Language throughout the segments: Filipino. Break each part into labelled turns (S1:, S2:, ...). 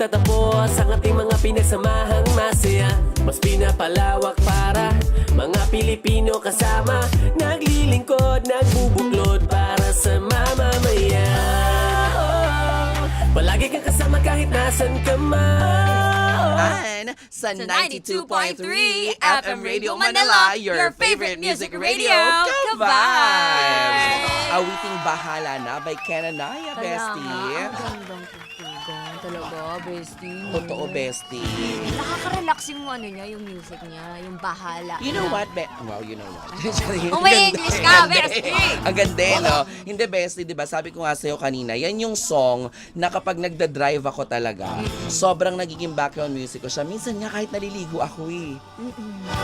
S1: nagtatapos ang ating mga pinagsamahang masaya. Mas pinapalawak para mga Pilipino kasama. Naglilingkod, nagbubuklod para sa mamamayan. Palagi kang kasama kahit nasan ka man.
S2: Sa 92.3 FM Radio Manila, your favorite music radio, Ka-Vibes! Awiting Bahala Na by Kenanaya, bestie.
S3: Ang gandang tugtugan talaga, bestie.
S2: Totoo, bestie.
S3: Nakaka-relax yung ano niya, yung music niya, yung bahala.
S2: You know
S3: na.
S2: what, Well, you know what.
S3: Kung may English ka, bestie!
S2: Ang ganda, no? Hindi, bestie, di ba? Sabi ko nga sa'yo kanina, yan yung song na kapag nagda-drive ako talaga, sobrang nagiging background music ko siya. Minsan nga kahit naliligo ako eh.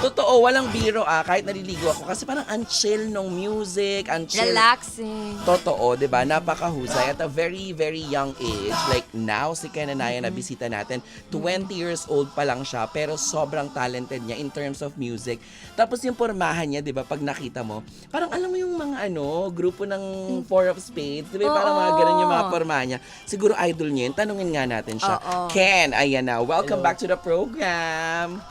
S2: Totoo, walang biro kahit naliligo ako. Kasi parang ang chill nung music, ang chill.
S3: Relaxing.
S2: Totoo, di ba? Napakahusay. At a very, very young age. Like now, si Kenanaya na bisita natin, 20 years old pa lang siya, pero sobrang talented niya in terms of music. Tapos yung pormahan niya, di ba, pag nakita mo, parang alam mo yung mga grupo ng Four of Spades, di ba? Parang mga ganun yung mga pormahan niya. Siguro idol niya yun. Tanungin nga natin siya. Ken, ayan na. Welcome back to the program.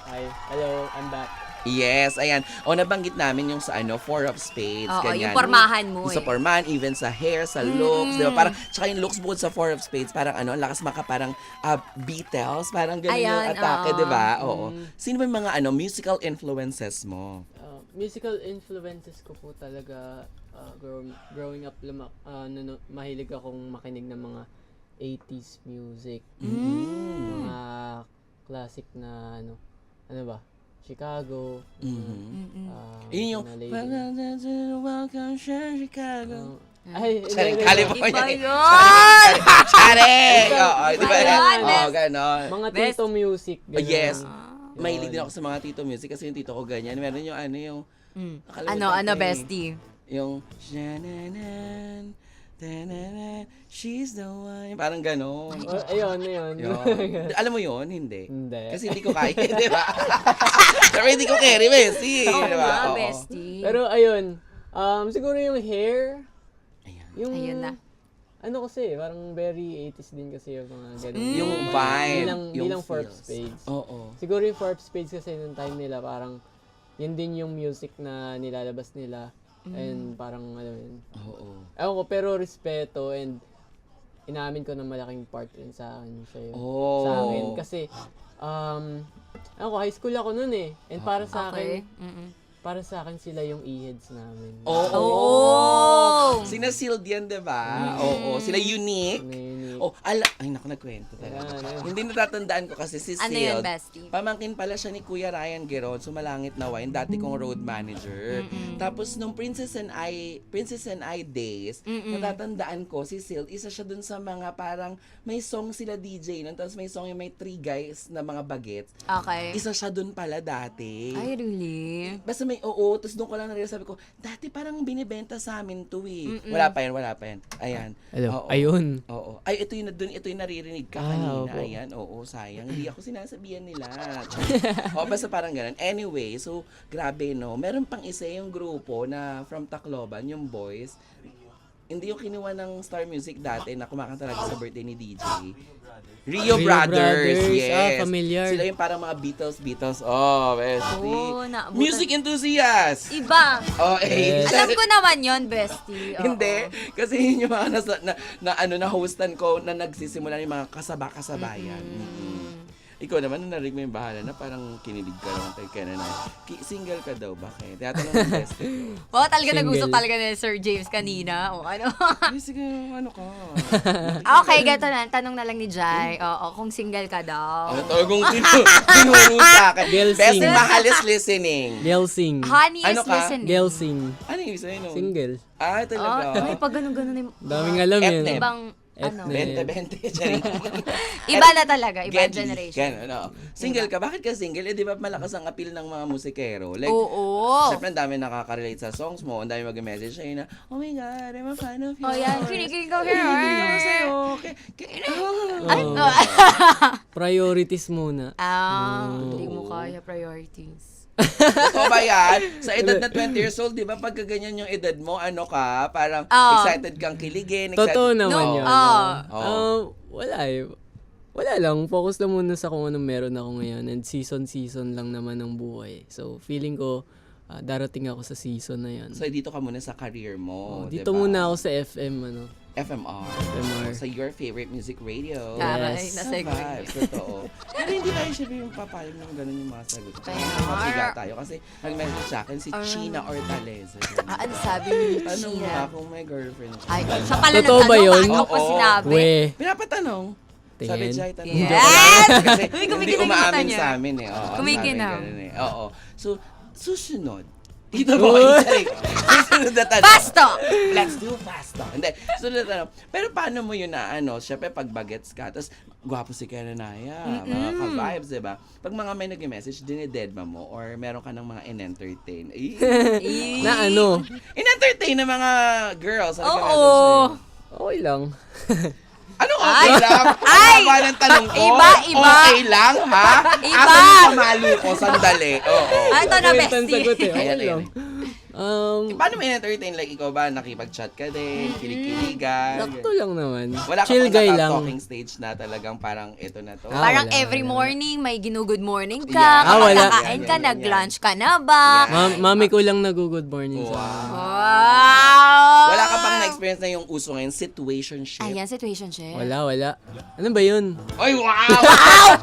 S4: Hi, hello, I'm back.
S2: Yes, ayan. Nabanggit namin yung sa Four of Spades,
S3: Oo,
S2: ganyan.
S3: yung pormahan mo
S2: Yung sa pormahan, even sa hair, sa looks, di ba? Parang, tsaka yung looks bukod sa Four of Spades, parang ang lakas maka parang Beatles, parang ganun yung
S3: Ayan,
S2: atake,
S3: oo.
S2: di ba? Oo. Sino ba yung mga musical influences mo?
S4: Musical influences ko po talaga growing up, mahilig akong makinig ng mga 80s music. Mga classic na ano ba? Chicago.
S2: Yun yung,
S4: Lady.
S2: welcome Chicago.
S4: Ay,
S2: Charing,
S4: hindi.
S2: California.
S3: Iba yun!
S2: Charing! Oo, di ba?
S3: Ayun,
S2: Oo, ganon.
S4: Mga
S3: Best.
S4: tito music.
S2: Oh, yes.
S4: Yun.
S2: Mahilig din ako sa mga tito music kasi yung tito ko ganyan. Meron yung nakalimutan ko
S3: Ano,
S2: eh.
S3: bestie?
S2: Yung shananan, tananan, she's the one. Parang ganon.
S4: Ayun.
S2: Yun. Alam mo yun? Hindi.
S4: Hindi.
S2: Kasi hindi ko kaya, di ba? Pero hindi ko carry, Messi.
S3: Oo
S2: Di ba?
S3: nga,
S2: Oo.
S3: bestie.
S4: Pero ayun, siguro yung hair,
S2: Ayan.
S4: yung
S3: Ayun na.
S4: ano kasi, parang very 80s din kasi yung mga ganun.
S2: Yung vibe,
S4: Bilang
S2: yung
S4: Four of
S2: feels.
S4: Spades.
S2: Oo.
S4: Siguro yung Four of Spades kasi nung time nila, parang yun din yung music na nilalabas nila. And parang yun.
S2: Oo.
S4: Ewan ko, pero respeto and inamin ko na malaking part rin sa akin siya yun.
S2: Oh.
S4: Sa akin. Kasi, ewan ko, high school ako nun eh. And para sa
S3: Okay.
S4: akin, para sa akin sila yung e-heads namin.
S2: Oo.
S3: Oh!
S2: Sina Sealed yan, di ba? Oo. Sila unique.
S4: Unique.
S2: Ay naku, nagkwento talaga.
S4: Ayan.
S2: Hindi natatandaan ko kasi si
S3: Ano yun,
S2: Sealed,
S3: bestie?
S2: pamangkin pala siya ni Kuya Ryan Geron, Sumalangit na Wine, dati kong road manager. Tapos nung Princess and I days, natatandaan ko si Sealed, isa siya dun sa mga parang may song sila DJ nun, tapos may song yung may 3 guys na mga bagets.
S3: Okay.
S2: Isa siya dun pala dati.
S3: Ay, really?
S2: Basta may tapos doon ko lang sabi ko, dati parang binibenta sa amin to eh. Wala pa yan. Ayan.
S4: Hello.
S2: Oo.
S4: Ayun.
S2: Oo. Ay, ito yung naririnig ka kanina.
S4: opo.
S2: Ayan, oo, sayang. Hindi ako sinasabihan nila. Basta parang ganun. Anyway, so, grabe, no? Meron pang isa yung grupo na from Tacloban, yung boys. Hindi yung kinuha ng Star Music dati na kumakanta talaga sa birthday ni DJ. Rio Brothers, yes.
S4: Familiar.
S2: Sila yung parang mga Beatles. Oh, bestie.
S3: Oo, naabutan.
S2: Music enthusiast.
S3: Iba.
S2: Oh, eh.
S4: Yes.
S3: Alam ko naman yon, bestie. Oo.
S2: Hindi. Kasi yun yung mga na hostan ko na nagsisimula yung mga kasabayan. Ikaw naman, nung narinig mo yung bahala na parang kinilig ka naman tayo kaya na single ka daw, bakit? Tinatanong ng best ko.
S3: Oo, talaga
S4: Single.
S3: nag-usap talaga ni Sir James kanina. O ano?
S2: Ay, sige, ano ka?
S3: Okay, gato na. Tanong na lang ni Jai. Oo, kung single ka daw.
S2: Ano talagang tinuro sa akin?
S4: Girl
S2: Best
S4: sing.
S2: mahal is listening.
S4: Gelsing.
S3: Honey is
S2: Ano ka?
S3: listening.
S4: Gelsing.
S2: Ano yung isa yun?
S4: Single.
S2: Ah, talaga.
S3: Ay, pag ganun-ganun yung
S4: Daming alam yun.
S2: Etneb.
S3: ibang, ano,
S4: Etneb.
S2: 20-20. Charing.
S3: iba na talaga, iba
S2: Gedli.
S3: generation.
S2: Ganun, no? Single ka? Bakit ka single? Eh, di ba malakas ang appeal ng mga musikero? Like,
S3: Oo.
S2: syempre, ang dami nakaka-relate sa songs mo. Ang dami mag-message sa'yo na, oh my God, I'm a fan of yours.
S3: Oh, yan. Kinikilig ko here.
S2: Kinikilig ako sa'yo.
S3: Ay,
S4: Priorities muna.
S3: hindi mo kaya priorities.
S2: Totoo ba yan? Sa edad na 20 years old, di ba pagka ganyan yung edad mo, ano ka, parang
S3: Oo.
S2: excited kang kiligin.
S4: Totoo naman
S3: No,
S4: yun.
S2: Oo.
S4: Wala eh. Wala lang, focus lang muna sa kung anong meron ako ngayon and season lang naman ng buhay. So feeling ko darating ako sa season na yan.
S2: So, dito ka muna sa career mo,
S4: Dito
S2: diba?
S4: muna ako sa FM,
S2: FMR.
S4: FMR.
S2: So, your favorite music radio.
S3: Taray,
S4: Yes.
S3: nasa
S2: Vibes, totoo. Pero hindi tayo syempre yung papayag ng ganun yung mga sagot.
S3: Kaya
S2: Mapiga
S3: nga.
S2: tayo kasi nag-message sa akin si China Ortaleza.
S3: Ano sabi ni
S2: Tanong mo
S3: China?
S2: nga kung may girlfriend siya.
S3: Ay, siya pala
S4: Totoo ba
S3: nagtanong,
S4: yun?
S3: ikaw pa
S2: Oo.
S3: sinabi.
S4: We,
S2: Pinapatanong. Sabi
S4: Tingin.
S2: Jai, tanong.
S3: Yes!
S2: Kasi
S3: Uy,
S2: hindi
S3: kumikinig yung
S2: umaamin
S3: mata niya.
S2: sa amin eh. Oo,
S3: Kumikinang.
S2: sabi ganun eh. Oo. So, susunod. Dito mo kayo. Susunod na tanong.
S3: Pasto!
S2: Let's do pasto. Hindi. Susunod na tanong. Pero paano mo yun na syempre pag bagets ka, tapos gwapo si Kenanaya, mga ka-vibes, diba? Pag mga may nag-message, dinededma mo or meron ka ng mga in-entertain.
S4: na ano?
S2: In-entertain ng mga girls. Ano
S3: Oo.
S4: Okay lang.
S2: Anong okay lang?
S3: Ay!
S2: Haba ng tanong ko.
S3: Iba, iba.
S2: Okay lang, ha?
S3: Iba.
S2: Asan yung pamalo ko? Sandali. Oo.
S3: Ah, ito na,
S4: Ito yung sagot
S3: bestie.
S4: eh. Okay
S2: Ayan,
S4: lang.
S2: Paano mo in-entertain? Like, ikaw ba, nakipag-chat ka din, kilig-kiligan?
S4: Sakto lang naman.
S2: Wala ka
S4: Chill
S2: pang
S4: guy lang.
S2: naka-talking stage na talagang parang ito na to.
S3: Parang
S4: wala,
S3: every
S4: wala.
S3: morning, may ginu-good morning ka,
S2: Yeah.
S4: Wala.
S3: kakain ka,
S2: Yan.
S3: nag-lunch ka na ba?
S4: Mami ko lang nag-good morning sa akin.
S3: Wow!
S2: Wala ka pang na-experience na yung uso ngayon, situationship.
S3: Ayan, situationship.
S4: Wala. Ano ba yun?
S2: Ay, wow!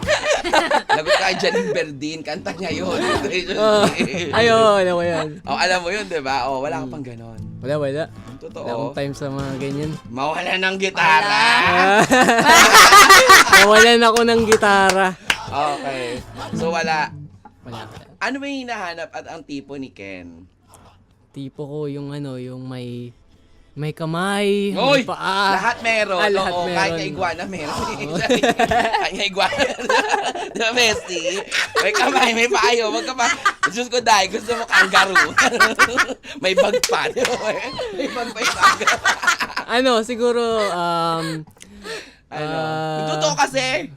S2: Lagot ka kay Janine Berdin, kanta niya yun. Situationship.
S4: Alam mo yan.
S2: Oh, alam mo yun, di ba? Oh, wala ka pang ganon.
S4: Wala. Wala
S2: Totoo.
S4: akong time sa mga ganyan.
S2: Mawala ng gitara.
S4: Nawalan ako ng gitara.
S2: Okay. So, wala.
S4: Wala.
S2: Ano ba yung hinahanap at ang tipo ni Ken?
S4: Tipo ko yung may kamay, may
S2: Uy!
S4: paa.
S2: Lahat meron.
S4: Lahat
S2: Oo,
S4: meron.
S2: kahit nga iguana meron. Kahit nga iguana. Diba, Bestie? May kamay, may payo. Wag ka pa. Diyos ko, dahil gusto mo kangaroo. May bag pa. May bag pa yung kangaroo.
S4: Siguro,
S2: Totoo kasi.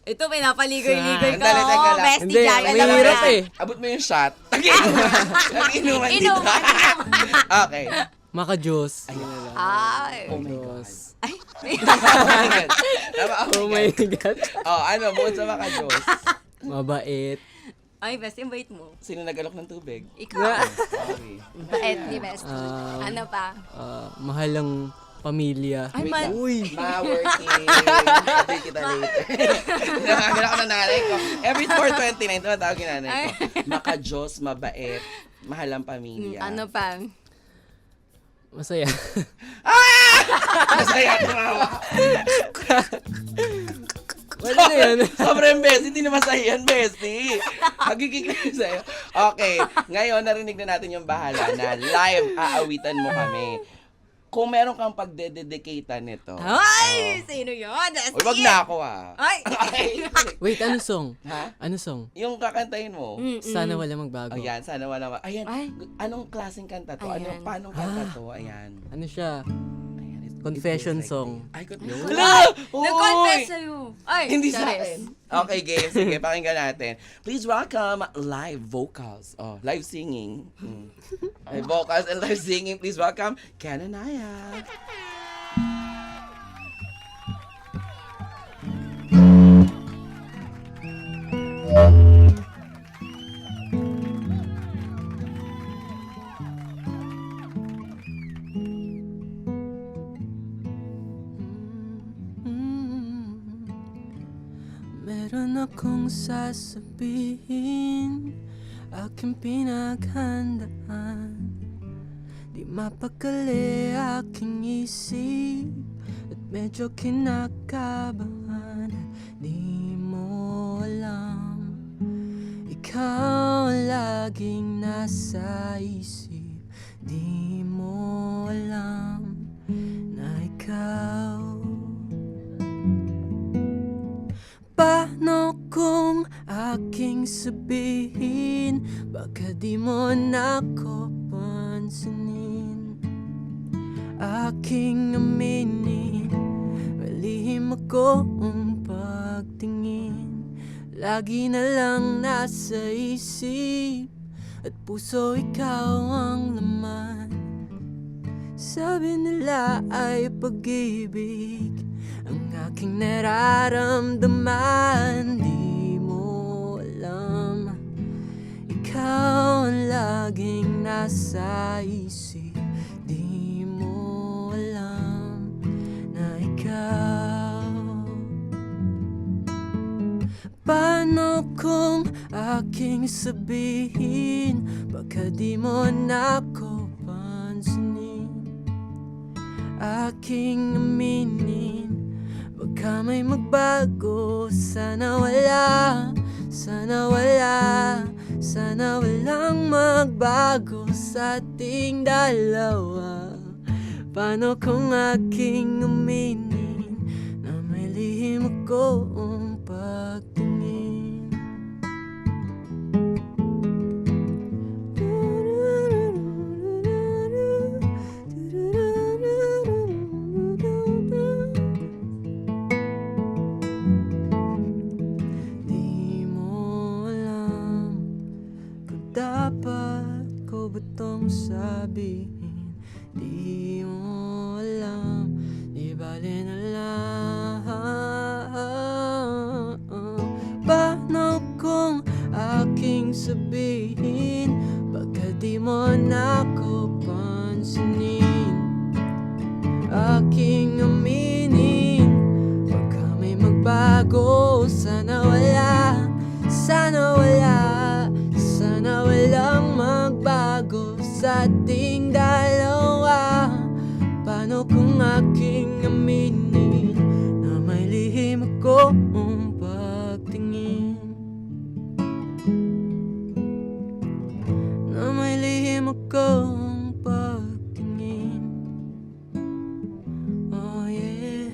S3: Ito, pinapaligoy-ligoy ko.
S2: Sandali, teka lang.
S3: Bestie,
S4: Hindi,
S3: Jai,
S4: may
S3: alam mo
S4: hirap
S3: na.
S4: eh.
S2: Abot mo yung shot. Nag-inuman dito.
S3: Inuman.
S2: Okay.
S4: Maka-Diyos.
S3: Ay.
S2: Oh my God.
S4: Diyos.
S3: Ay.
S2: Tama,
S4: Oh my God.
S2: bukod sa mga Diyos.
S4: Mabait.
S3: Ay, Bestie, ang bait mo.
S2: Sino nag-alok ng tubig?
S3: Ikaw.
S2: Sorry.
S3: Bait ni Bestie. Ano pa?
S4: Mahal ang pamilya.
S3: Ay,
S2: Wait
S3: man.
S2: lang.
S4: Uy.
S2: Ma-working. Update kita later. Nakagala ko ng nanay ko. Every 4:29, tumatawag yung nanay ko. Maka-Diyos, mabait, mahal ang pamilya.
S3: Ano pa?
S4: Masaya.
S2: Masaya tumawa.
S4: Wala na yan.
S2: Sobrang best. Hindi na masaya yan, bestie. Magiging sa'yo. Okay. Ngayon, narinig na natin yung bahala na live aawitan mo kami. Kung meron kang pagdededicate nito.
S3: Ay, sino yun?
S2: Uy, wag na ako
S3: Ay.
S4: Wait, ano song?
S2: Ha?
S4: Ano song?
S2: Yung kakantahin mo.
S4: Sana wala magbago.
S2: Ayan, sana wala. Ayan,
S3: Ay.
S2: anong klaseng kanta to?
S3: Ayan.
S2: Paanong kanta to? Ayan.
S4: Ano siya?
S2: Ayan,
S4: Confession
S2: feels
S4: song.
S2: Ay,
S3: Nag-confess sa'yo. Ay,
S2: Hindi sa
S3: charis.
S2: akin. Okay, game. Sige, pakinggan natin. Please welcome live vocals. Oh, live singing. Live vocals and live singing. Please welcome Kenanaya.
S4: Meron akong sasabihin, aking pinaghandaan. Di mapakali aking isip, at medyo kinakabahan. Di mo alam, ikaw ang laging nasa isip. Di mo alam na ikaw. Paano kung aking sabihin, baka di mo na ako pansinin? Aking aminin, malihim akong pagtingin. Lagi na lang nasa isip at puso ikaw ang laman. Sabi nila ay pag-ibig ang aking nararamdaman. Di mo alam, ikaw ang laging nasa isip. Di mo alam na ikaw. Paano kung aking sabihin, baka di mo na ako pansinin. Aking aminin, baka may magbago. Sana wala, sana wala, sana walang magbago sa ating dalawa. Paano kung aking aminin na may lihim akong pagtingin? Di mo alam kung dapat ko ba tong sabihin. Di mo alam, di bali na lang. Paano kung aking sabihin, baka di mo na ako pansinin. Aking aminin, baka may magbago. Sana wala, sana wala, sana walang magbago sa ating dalawa. Paano kung aking aminin na may lihim akong pagtingin? Na may lihim akong pagtingin. Oh yeah.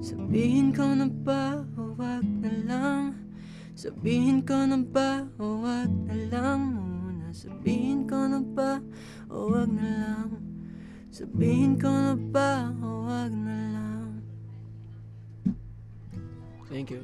S4: Sabihin ko na ba o wag na lang? Sabihin ko na ba o wag na lang muna? Sabihin ko na ba o wag na lang? Sabihin ko na ba o wag na lang? Thank you.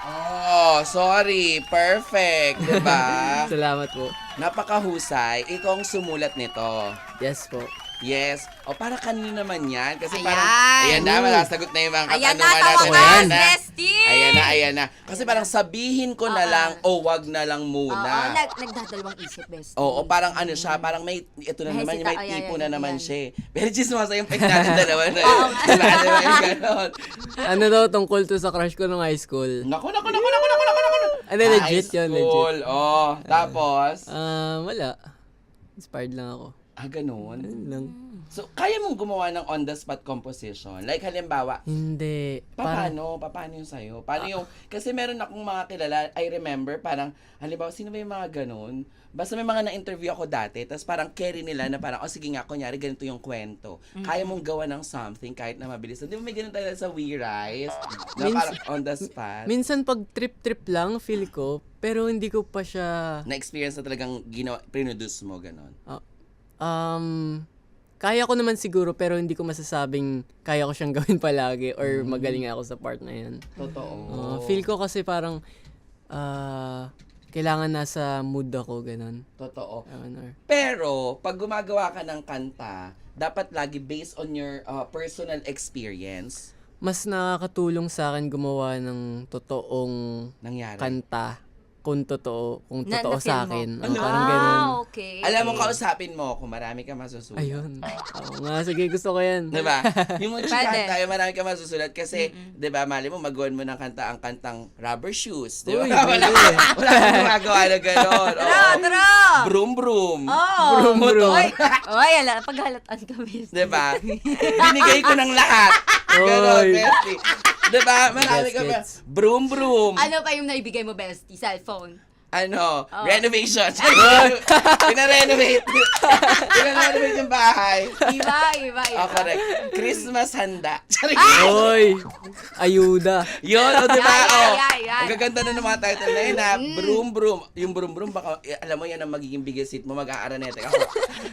S2: Oh, sorry. Perfect, diba?
S4: Salamat po.
S2: Napakahusay. Ikaw ang sumulat nito.
S4: Yes po.
S2: Yes. O, para kanino naman yan? Kasi
S3: Ayan.
S2: parang, ayan na, malasagot na yung mga
S3: Ayan na,
S2: katanungan natin.
S3: tama
S2: Ayan
S3: ka,
S2: na.
S3: bestie!
S2: Ayan na, ayan na. Kasi parang sabihin ko na
S3: Oo.
S2: lang o wag na lang
S3: Oo,
S2: muna.
S3: nagdadalawang isip, bestie.
S2: Oo, parang ano siya, parang may, ito na
S3: May
S2: naman,
S3: hesita-
S2: may
S3: ayan,
S2: tipo
S3: ayan,
S2: na naman
S3: ayan.
S2: siya eh. Pero chismosa yung pick natin dalawa na yun. Diba? Diba yung ganon?
S4: Ano daw tungkol to sa crush ko nung high school?
S2: Naku.
S4: Ano, legit
S2: High
S4: yun,
S2: school.
S4: legit.
S2: Oh, tapos,
S4: Wala. Inspired lang ako.
S2: ganun.
S4: Yun lang.
S2: So, kaya mong gumawa ng on-the-spot composition? Like, halimbawa,
S4: Hindi. Parang,
S2: paano yung sa'yo? Paano yung, kasi meron akong mga kilala, I remember, parang, halimbawa, sino ba yung mga ganun? Basta may mga na-interview ako dati, tapos parang carry nila na parang, sige nga, kunyari, ganito yung kwento. Kaya mong gawa ng something kahit na mabilis. Di ba may ganun tayo sa We Rise? Na parang on the spot.
S4: minsan pag trip-trip lang, feel ko, pero hindi ko pa siya,
S2: Na-experience na talagang produce mo, ganun.
S4: kaya ko naman siguro, pero hindi ko masasabing kaya ko siyang gawin palagi or magaling ako sa part na yan.
S2: Totoo.
S4: Feel ko kasi parang, kailangan nasa mood ako, ganun.
S2: Totoo.
S4: Or,
S2: Pero, pag gumagawa ka ng kanta, dapat lagi based on your personal experience
S4: mas nakakatulong sa akin gumawa ng totoong
S2: nangyari.
S4: kanta kung totoo
S3: Na-
S4: sa
S3: na-feel mo?
S4: akin.
S2: Ano?
S4: Parang ganun.
S3: Okay.
S2: Alam mo, kausapin mo kung marami ka masusulat.
S4: Ayun. Oo nga, sige, gusto ko yan.
S2: Diba? Yung mga
S3: Pwede.
S2: chika tayo, marami ka masusulat kasi, diba, mali mo, magawan mo ng kanta ang kantang Rubber Shoes. Diba?
S4: Uy,
S2: wala
S4: pwede.
S2: wala kang gumagawa na gano'n.
S3: Tara!
S2: Broom broom.
S3: Oh!
S2: Motor.
S3: Oy, paghalataan kami.
S2: Diba? Binigay ko ng lahat. Ganon,
S4: Oy.
S2: bestie. Diba? Marami ka ba?
S4: Gets.
S2: Broom broom.
S3: Ano pa yung naibigay mo, bestie? Cellphone?
S2: Renovation. Pina-renovate. Pina-renovate yung bahay.
S3: Iba.
S2: Oh, correct. Christmas handa.
S4: Oy! Ayuda.
S2: Yun, diba?
S3: Ay.
S2: Ang gaganda na ng mga title na yun, ha? Broom broom. Yung broom broom, baka, alam mo yan ang magiging biggest hit mo, mag-aaraneta ka.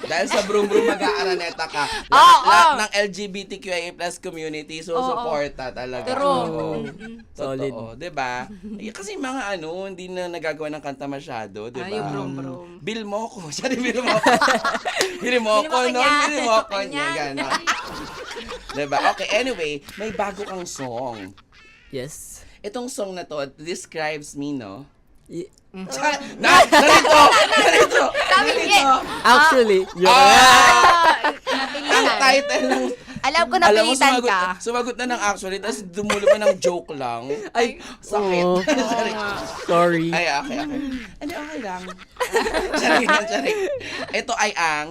S2: Dahil sa broom broom, mag-aaraneta ka. Lahat ng LGBTQIA plus community, susuporta talaga.
S3: True.
S2: Oo.
S4: Solid.
S2: Totoo, diba? Kasi mga hindi na nagagawa ng kanta masyado, di ba?
S3: Ay, yung brom-brom.
S2: Bill mo ko. Siya rin bill mo ko. Bill mo ko, no? Bill mo ko niya. Gano'n. Diba? Okay, anyway, may bago kang song.
S4: Yes.
S2: Itong song na to describes me, no?
S3: Mm.
S2: Narito!
S3: Sabi niya.
S4: Actually, yun.
S2: Ang title ng...
S3: Alam ko
S2: Alam mo,
S3: napilitan ka.
S2: sumagot na ng actually, tapos dumulo pa ng joke lang. Ay, sakit.
S4: Oo.
S2: Sorry.
S4: Sorry.
S2: Ay, okay. Hindi, okay lang. Sorry. Ito ay ang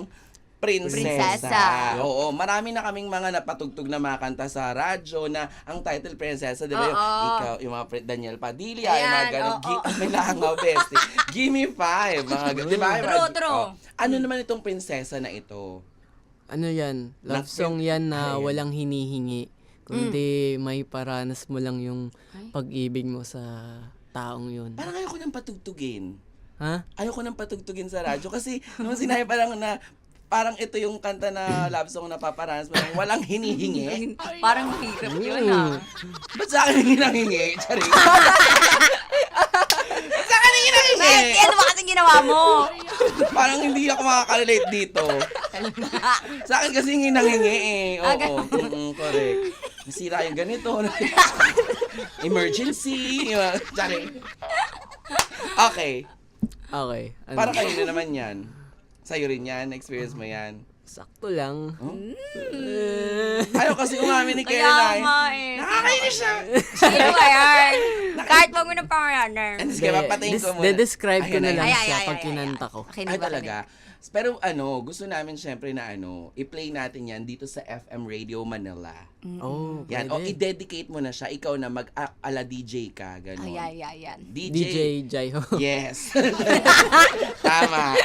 S2: Prinsesa.
S3: Prinsesa.
S2: Oo, marami na kaming mga napatugtog na mga kanta sa radyo na ang title Prinsesa, di ba? Yung,
S3: Oo.
S2: ikaw, yung mga Daniel Padilla, yung mga
S3: Ayan,
S2: ganun.
S3: oo.
S2: May langaw, bestie. Gimme 5. Mga, di ba?
S3: True.
S2: Oh. Ano naman itong Prinsesa na ito?
S4: Ano yan? Love song yan na walang hinihingi. Kundi may paranas mo lang yung pag-ibig mo sa taong yun.
S2: Parang ayoko nang patugtugin.
S4: Ha?
S2: Ayoko nang patugtugin sa radyo kasi nung sinabi parang na parang ito yung kanta na love song na paparanas mo lang, walang hinihingi.
S3: Parang mahirap yun ah.
S2: Ba't sa akin hindi nanghingi? Charing. Ba't sa akin hindi nanghingi?
S3: Bestie, ano ba kasing ginawa mo?
S2: Parang hindi ako makakarelate dito. Sa akin kasi hindi nanghingi eh. Oo, correct. Nasira yung ganito. Emergency. Charing. Okay.
S4: Okay. Ano?
S2: Para kayo na naman yan. Sa'yo rin yan, experience mo yan.
S4: Sakto lang.
S2: Ayaw kasi umamin ni
S3: Kaya
S2: Karen
S3: nga eh.
S2: Nakakainis siya.
S3: Sino ba yan? Kahit wag mo ng pangalanan.
S2: And sige, papatayin ko muna.
S4: De-describe ko
S2: Ayun
S4: na lang
S3: Ay,
S4: siya
S3: ay,
S4: pag
S3: ay,
S4: kinanta ko.
S3: Okay,
S2: Ay, talaga. Pero gusto namin syempre na i-play natin yan dito sa FM Radio Manila.
S4: Oh,
S2: Yan, o
S4: pwede.
S2: i-dedicate mo na siya. Ikaw na ala DJ ka, gano'n.
S3: Ay, yan.
S4: DJ Jaiho.
S2: Yes. Tama.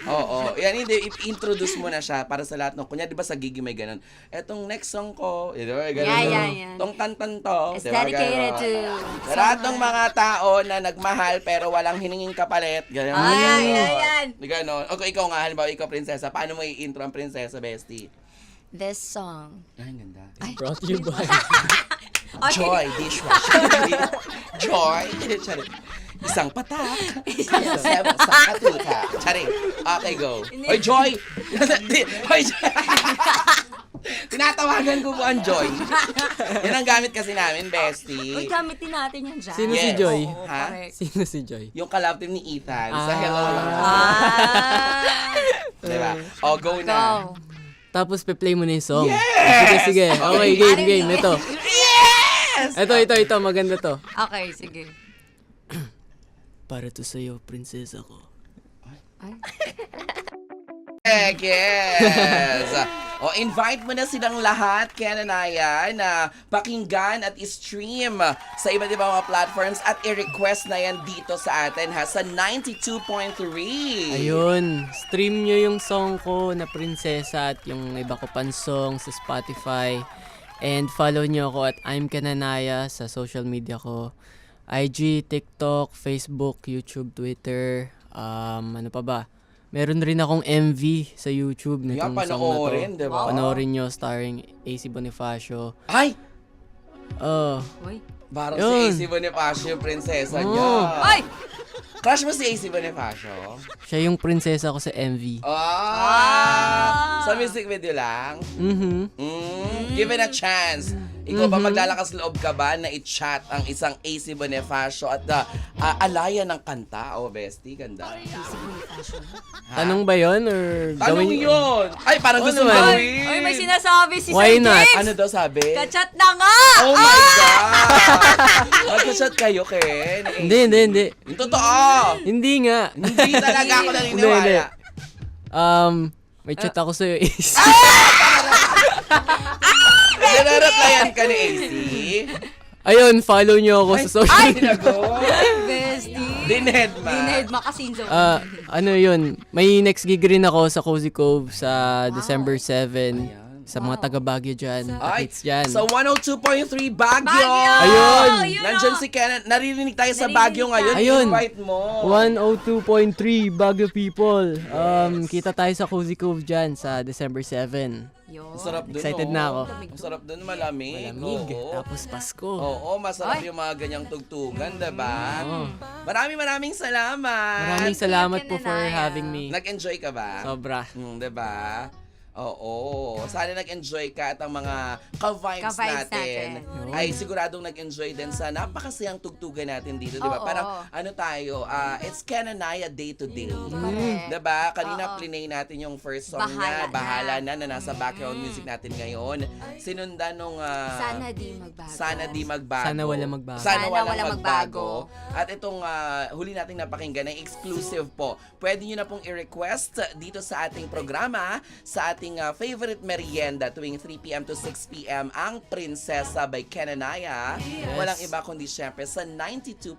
S2: Oo. Yan, hindi. I-introduce mo na siya para sa lahat ng, kunya, di ba sa gigi may ganun. Etong next song ko, di ba, ganun.
S3: Yan.
S2: Tong kantan to.
S3: It's
S2: di ba,
S3: dedicated
S2: ganun.
S3: to
S2: Sa lahat ng mga tao na nagmahal pero walang hininging kapalit. Gano'n.
S3: Yan.
S2: Gano'n. Okay, ikaw nga, halimbawa, ikaw, prinsesa. Paano mo i-intro ang prinsesa, bestie?
S3: This song.
S2: Ay, ang ganda.
S4: Brought to you by...
S2: Joy, dishwasher. Joy. Charing. Isang patak. Seven sa katuka. Charing. Okay, go. Hoy, Joy. Hoy, Joy. Tinatawagan ko po ang Joy. Yan ang gamit kasi namin, bestie.
S3: Uy, gamitin natin yan dyan.
S4: Sino si
S2: Yes.
S4: Joy?
S3: Oo,
S2: Ha?
S3: correct.
S4: Sino si Joy?
S2: Yung collab team ni Ethan sa
S4: Ah.
S2: Hello Lang. Diba? O, go na.
S3: Go.
S4: Tapos pe-play mo na yung song.
S2: Yes!
S4: Sige. Okay, game. Ito.
S2: Yes!
S4: Ito. Maganda to.
S3: Okay, sige.
S4: Para to sa'yo, prinsesa ko.
S2: Yes! O, invite mo na silang lahat, Ken and Aya, na pakinggan at i-stream sa iba't ibang mga platforms at i-request na yan dito sa atin ha, sa 92.3.
S4: Ayun, stream nyo yung song ko na Prinsesa at yung iba ko pang song sa Spotify. And follow nyo ako at I'm Kananaya sa social media ko. IG, TikTok, Facebook, YouTube, Twitter, ano pa ba? Meron rin akong MV sa YouTube na
S2: Yan,
S4: itong song na to.
S2: panoorin, diba?
S4: Panoorin nyo, starring AC Bonifacio.
S2: Ay!
S3: Uy.
S2: Parang
S4: Yun.
S2: si AC Bonifacio, yung prinsesa
S4: Oh.
S2: niya.
S3: Ay!
S2: Crush mo si AC Bonifacio?
S4: Siya yung prinsesa ko sa MV.
S2: Sa music video lang?
S4: Mhm.
S2: Give it a chance. Ikaw ba maglalakas loob ka ba na i-chat ang isang AC Bonifacio at alaya ng kanta? Oh, bestie, ganda.
S4: Tanong ba yun or
S2: Tanong
S4: gawin
S2: yun! Ay, parang gusto mo
S4: naman?
S2: gawin.
S3: Uy, may sinasabi si
S4: Why
S3: Sir
S4: not?
S3: James.
S2: Ano daw sabi?
S3: Kachat na nga!
S2: Oh my God! Magka-chat kayo, Ken.
S4: Hindi.
S2: Yung totoo!
S4: Hindi nga.
S2: Hindi talaga ako naniniwala.
S4: May chat ako sa'yo is.
S2: Nare-replyan ka ni AC?
S4: Ayun, follow nyo ako sa social media.
S3: Bestie.
S2: Dinedma.
S3: Dinedma kasi yung
S4: Ano yun, may next gig rin ako sa Cozy Cove sa December 7. Sa mga taga-Baguio dyan.
S2: Ay,
S4: Hits dyan.
S2: sa 102.3 Baguio!
S4: Ayun!
S2: Nandyan si Ken. Naririnig tayo sa Baguio ngayon.
S4: Ayun.
S2: Invite mo.
S4: 102.3 Baguio people. Kita tayo sa Cozy Cove dyan sa December 7.
S3: Yun.
S2: Ang sarap dun,
S4: Excited
S2: oh.
S4: na ako.
S2: Ang sarap dun, malamig.
S4: Malamig.
S2: Oo.
S4: Tapos Pasko.
S2: Oo, masarap
S3: Ay.
S2: yung mga ganyang tugtugan, diba?
S4: Oo.
S2: Maraming salamat.
S4: Maraming salamat po for
S3: Kananaya.
S4: having me.
S2: Nag-enjoy ka ba?
S4: Sobra.
S2: Diba? Oo. Sana nag-enjoy ka at ang mga ka-vibes
S3: Ka-vibes
S2: natin
S3: natin.
S2: ay siguradong nag-enjoy din sa napakasayang tugtugan natin dito, diba?
S3: Oo.
S2: Parang ano tayo, it's Kananaya Day to Day.
S3: Correct.
S2: Diba? Kanina
S3: Oo.
S2: plinay natin yung first song niya,
S3: Bahala
S2: Bahala na nasa background music natin ngayon. Sinundan nung
S3: Sana di magbago.
S2: Sana di magbago.
S4: Sana wala magbago.
S2: Sana
S3: Sana
S2: walang
S3: wala
S2: magbago.
S3: magbago.
S2: At itong huli nating napakinggan ay exclusive po. Pwede nyo na pong i-request dito sa ating programa, sa ating favorite merienda tuwing 3 p.m. to 6 p.m. ang Prinsesa by Kananaya. Walang iba kundi syempre sa 92.3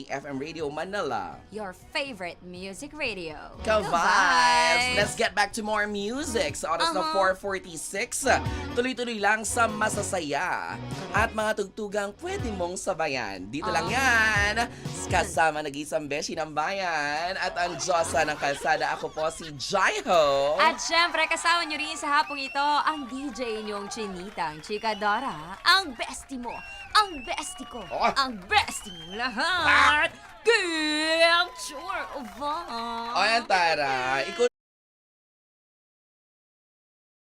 S2: FM Radio Manila.
S3: Your favorite music radio.
S2: Ka-vibes! Let's get back to more music. Sa oras na
S3: Uh-huh.
S2: 4:46, tuloy-tuloy lang sa masasaya at mga tugtugang pwede mong sabayan. Dito lang yan, kasama nag-isang beshi ng bayan at ang Diyosa ng kalsada. Ako po si Jaiho.
S3: At syempre, kasama nyo rin sa hapong ito, ang DJ nyong Chinitang Chikadora, ang bestie mo, ang bestie ko,
S2: Oh.
S3: ang bestie mong lahat. Kim Chorvan.
S2: O yan, Tara. Ikaw